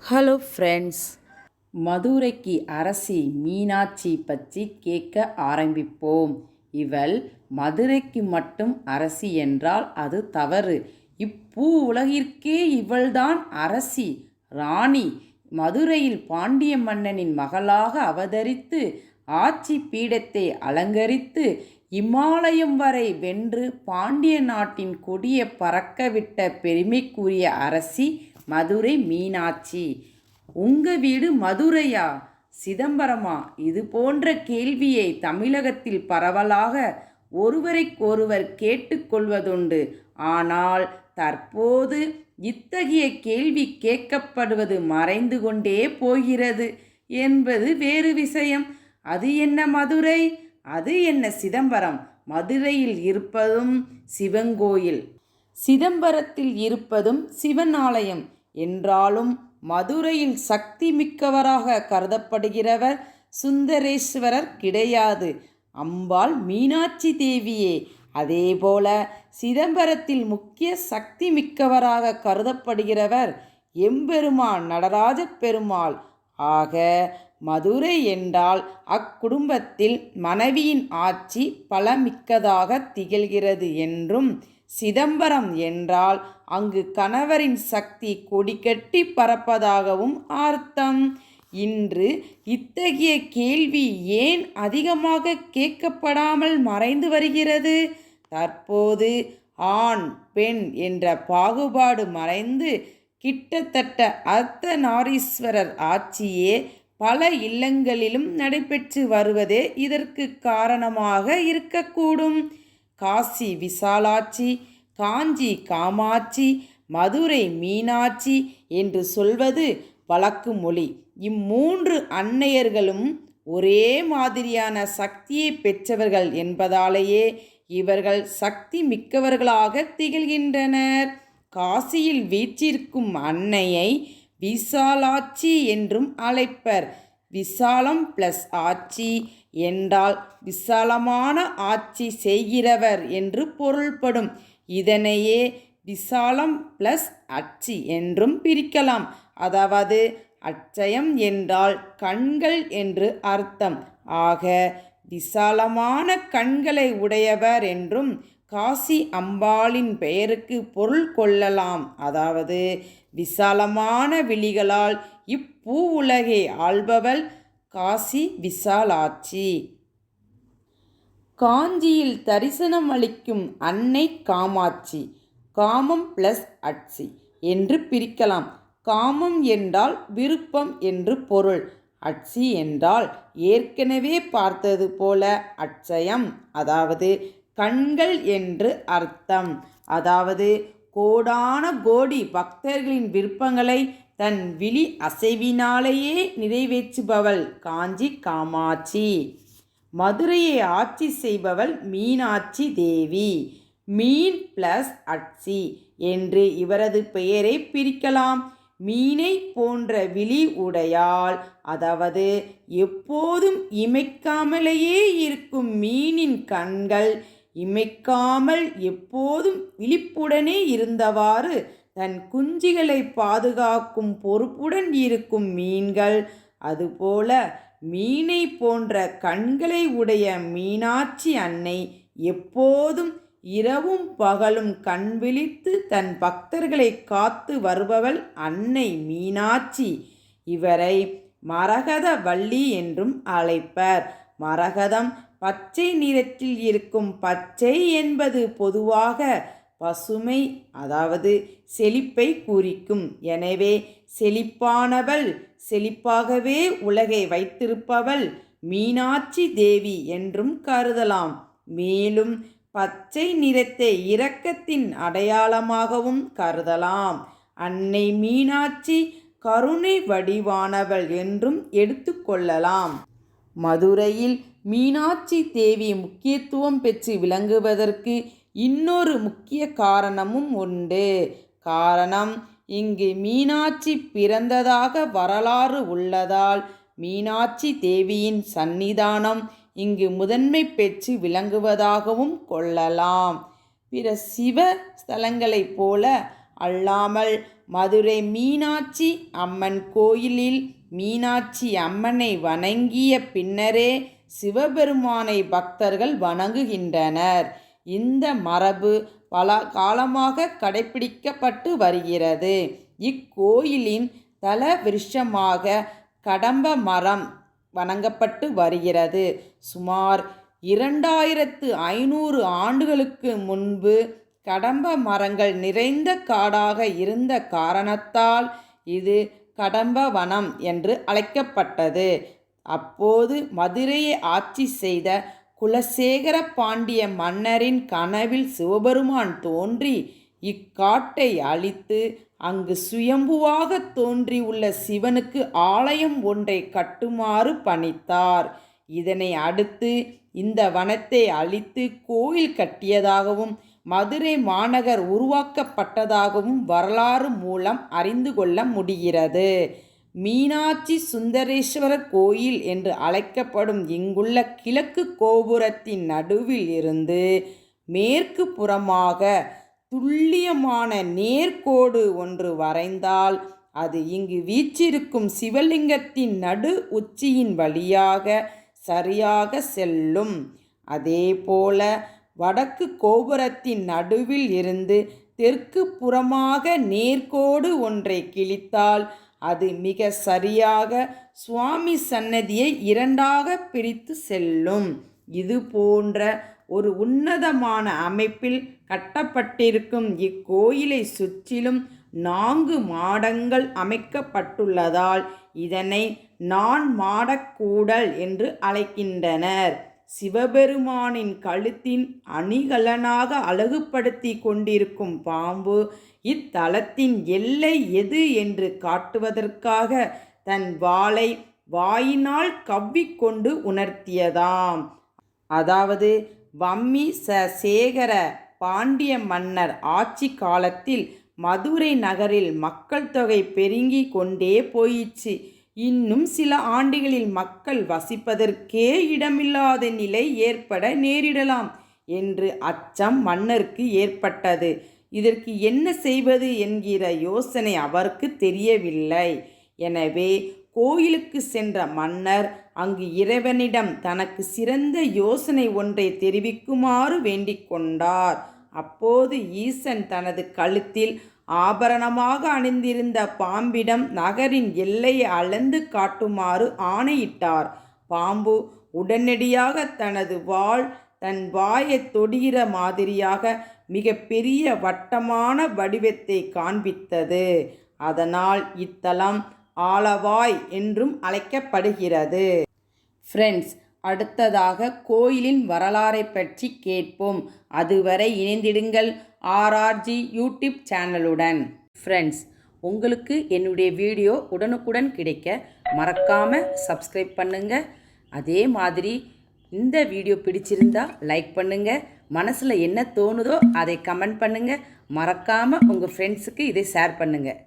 Hello friends, மதுரைக்கு அரசி மீனாட்சி பற்றி கேட்க ஆரம்பிப்போம். இவள் மதுரைக்கு மட்டும் அரசி என்றால் அது தவறு. இப்பூ உலகிற்கே இவள்தான் அரசி, ராணி. மதுரையில் பாண்டிய மன்னனின் மகளாக அவதரித்து ஆட்சி பீடத்தை அலங்கரித்து இமாலயம் வரை வென்று பாண்டிய நாட்டின் கொடியை பறக்கவிட்ட பெருமைக்குரிய அரசி மதுரை மீனாட்சி. உங்க வீடு மதுரையா, சிதம்பரமா? இது போன்ற கேள்வியை தமிழகத்தில் பரவலாக ஒருவரைக்கொருவர் கேட்டுக்கொள்வதுண்டு. ஆனால் தற்போது இத்தகைய கேள்வி கேட்கப்படுவது மறைந்து கொண்டே போகிறது என்பது வேறு விஷயம். அது என்ன மதுரை, அது என்ன சிதம்பரம்? மதுரையில் இருப்பதும் சிவங்கோயில், சிதம்பரத்தில் இருப்பதும் சிவன் ஆலயம் என்றாலும் மதுரையில் சக்தி மிக்கவராக கருதப்படுகிறவர் சுந்தரேஸ்வரர் கிடையாது, அம்பாள் மீனாட்சி தேவியே. அதேபோல சிதம்பரத்தில் முக்கிய சக்தி மிக்கவராக கருதப்படுகிறவர் எம்பெருமான் நடராஜ பெருமாள். ஆக மதுரை என்றால் அக்குடும்பத்தில் மனைவியின் ஆட்சி பலமிக்கதாக திகழ்கிறது என்றும், சிதம்பரம் என்றால் அங்கு கணவரின் சக்தி கொடிகட்டி பறப்பதாகவும் அர்த்தம். இன்று இத்தகைய கேள்வி ஏன் அதிகமாக கேட்கப்படாமல் மறைந்து வருகிறது? தற்போது ஆண் பெண் என்ற பாகுபாடு மறைந்து கிட்டத்தட்ட அர்த்தநாரீஸ்வரர் ஆட்சியே பல இல்லங்களிலும் நடைபெற்று வருவதே இதற்கு காரணமாக இருக்கக்கூடும். காசி விசாலாட்சி, காஞ்சி காமாட்சி, மதுரை மீனாட்சி என்று சொல்வது வழக்கு மொழி. இம்மூன்று அன்னையர்களும் ஒரே மாதிரியான சக்தியை பெற்றவர்கள் என்பதாலேயே இவர்கள் சக்தி மிக்கவர்களாக திகழ்கின்றனர். காசியில் வீற்றிருக்கும் அன்னையை விசாலாட்சி என்றும் அழைப்பர். விசாலம் பிளஸ் ஆட்சி என்றால் விசாலமான ஆட்சி செய்கிறவர் என்று பொருள்படும். இதனையே விசாலம் பிளஸ் அட்சி என்றும் பிரிக்கலாம். அதாவது அட்சயம் என்றால் கண்கள் என்று அர்த்தம். ஆக விசாலமான கண்களை உடையவர் என்றும் காசி அம்பாளின் பெயருக்கு பொருள் கொள்ளலாம். அதாவது விசாலமான விழிகளால் இப்பூ உலகை ஆள்பவள் காசி விசாலாட்சி. காஞ்சியில் தரிசனம் அளிக்கும் அன்னை காமாட்சி. காமம் பிளஸ் அட்சி என்று பிரிக்கலாம். காமம் என்றால் விருப்பம் என்று பொருள். அட்சி என்றால் ஏற்கனவே பார்த்தது போல அட்சயம், அதாவது கண்கள் என்று அர்த்தம். அதாவது கோடான கோடி பக்தர்களின் விருப்பங்களை தன் விழி அசைவினாலேயே நிறைவேற்றுபவள் காஞ்சி காமாட்சி. மதுரையை ஆட்சி செய்பவள் மீனாட்சி தேவி. மீன் பிளஸ் அட்சி என்று இவரது பெயரை பிரிக்கலாம். மீனை போன்ற விழி உடையாள், அதாவது எப்போதும் இமைக்காமலேயே இருக்கும் மீனின் கண்கள் இமைக்காமல் எப்போதும் விழிப்புடனே இருந்தவாறு தன் குஞ்சுகளை பாதுகாக்கும் பொறுப்புடன் இருக்கும் மீன்கள். அதுபோல மீனை போன்ற கண்களை உடைய மீனாட்சி அன்னை எப்போதும் இரவும் பகலும் கண் விழித்து தன் பக்தர்களை காத்து வருபவள் அன்னை மீனாட்சி. இவரை மரகத வள்ளி என்றும் அழைப்பர். மரகதம் பச்சை நிறத்தில் இருக்கும். பச்சை என்பது பொதுவாக பசுமை, அதாவது செழிப்பை குறிக்கும். எனவே செழிப்பானவள், செழிப்பாகவே உலகை வைத்திருப்பவள் மீனாட்சி தேவி என்றும் கருதலாம். மேலும் பச்சை நிறத்தை இரக்கத்தின் அடையாளமாகவும் கருதலாம். அன்னை மீனாட்சி கருணை வடிவானவள் என்றும் எடுத்துக்கொள்ளலாம். மதுரையில் மீனாட்சி தேவி முக்கியத்துவம் பெற்று விளங்குவதற்கு இன்னொரு முக்கிய காரணமும் உண்டு. காரணம், இங்கு மீனாட்சி பிறந்ததாக வரலாறு உள்ளதால் மீனாட்சி தேவியின் சன்னிதானம் இங்கு முதன்மை பெற்று விளங்குவதாகவும் கொள்ளலாம். பிற சிவ ஸ்தலங்களைப் போல அல்லாமல் மதுரை மீனாட்சி அம்மன் கோயிலில் மீனாட்சி அம்மனை வணங்கிய பின்னரே சிவபெருமானை பக்தர்கள் வணங்குகின்றனர். இந்த மரபு பல காலமாக கடைபிடிக்கப்பட்டு வருகிறது. இக்கோயிலின் தல விருட்சமாக கடம்ப மரம் வணங்கப்பட்டு வருகிறது. சுமார் 2500 ஆண்டுகளுக்கு முன்பு கடம்ப மரங்கள் நிறைந்த காடாக இருந்த காரணத்தால் இது கடம்ப வனம் என்று அழைக்கப்பட்டது. அப்போது மதுரையை ஆட்சி செய்த குலசேகர பாண்டிய மன்னரின் கனவில் சிவபெருமான் தோன்றி இக்காட்டை அழித்து அங்கு சுயம்புவாக தோன்றியுள்ள சிவனுக்கு ஆலயம் ஒன்றை கட்டுமாறு பணித்தார். இதனை அடுத்து இந்த வனத்தை அழித்து கோயில் கட்டியதாகவும் மதுரை மாநகர் உருவாக்கப்பட்டதாகவும் வரலாறு மூலம் அறிந்து கொள்ள முடிகிறது. மீனாட்சி சுந்தரேஸ்வரர் கோயில் என்று அழைக்கப்படும் இங்குள்ள கிழக்கு கோபுரத்தின் நடுவில் இருந்து மேற்கு புறமாக துல்லியமான நேர்கோடு ஒன்று வரைந்தால் அது இங்கு வீற்றிருக்கும் சிவலிங்கத்தின் நடு உச்சியின் வழியாக சரியாக செல்லும். அதேபோல வடக்கு கோபுரத்தின் நடுவில் இருந்து தெற்கு புறமாக நேர்கோடு ஒன்றை கிழித்தால் அது மிக சரியாக சுவாமி சன்னதியை இரண்டாக பிரித்து செல்லும். இது போன்ற ஒரு உன்னதமான அமைப்பில் கட்டப்பட்டிருக்கும் இக்கோயிலை சுற்றிலும் 4 மாடங்கள் அமைக்கப்பட்டுள்ளதால் இதனை நான்மாடக்கூடல் என்று அழைக்கின்றனர். சிவபெருமானின் கழுத்தின் அணிகலனாக அழகுபடுத்தி கொண்டிருக்கும் பாம்பு இத்தலத்தின் எல்லை எது என்று காட்டுவதற்காக தன் வாளை வாயினால் கவ்விக்கொண்டு உணர்த்தியதாம். அதாவது வம்மி சேகர பாண்டிய மன்னர் ஆட்சி காலத்தில் மதுரை நகரில் மக்கள் தொகை பெருங்கி கொண்டே போயிற்று. இன்னும் சில ஆண்டுகளில் மக்கள் வசிப்பதற்கே இடமில்லாத நிலை ஏற்பட நேரிடலாம் என்று அச்சம் மன்னருக்கு ஏற்பட்டது. இதற்கு என்ன செய்வது என்கிற யோசனை அவருக்கு தெரியவில்லை. எனவே கோயிலுக்கு சென்ற மன்னர் அங்கு இறைவனிடம் தனக்கு சிறந்த யோசனை ஒன்றை தெரிவிக்குமாறு வேண்டிக் கொண்டார். அப்போது ஈசன் தனது கழுத்தில் ஆபரணமாக அணிந்திருந்த பாம்பிடம் நகரின் எல்லையை அளந்து காட்டுமாறு ஆணையிட்டார். பாம்பு உடனடியாக தனது வாள் தன் வாயை தொடுகிற மாதிரியாக மிக பெரிய வட்டமான வடிவத்தை காண்பித்தது. அதனால் இத்தலம் ஆலவாய் என்றும் அழைக்கப்படுகிறது. ஃப்ரெண்ட்ஸ், அடுத்ததாக கோயிலின் வரலாறை பற்றி கேட்போம். அதுவரை இணைந்திடுங்கள் RRG யூடியூப் சேனலுடன். ஃப்ரெண்ட்ஸ், உங்களுக்கு என்னுடைய வீடியோ உடனுக்குடன் கிடைக்க மறக்காமல் சப்ஸ்கிரைப் பண்ணுங்கள். அதே மாதிரி இந்த வீடியோ பிடிச்சிருந்தா லைக் பண்ணுங்கள். மனசில் என்ன தோணுதோ அதை கமெண்ட் பண்ணுங்கள். மறக்காமல் உங்கள் ஃப்ரெண்ட்ஸுக்கு இதை ஷேர் பண்ணுங்கள்.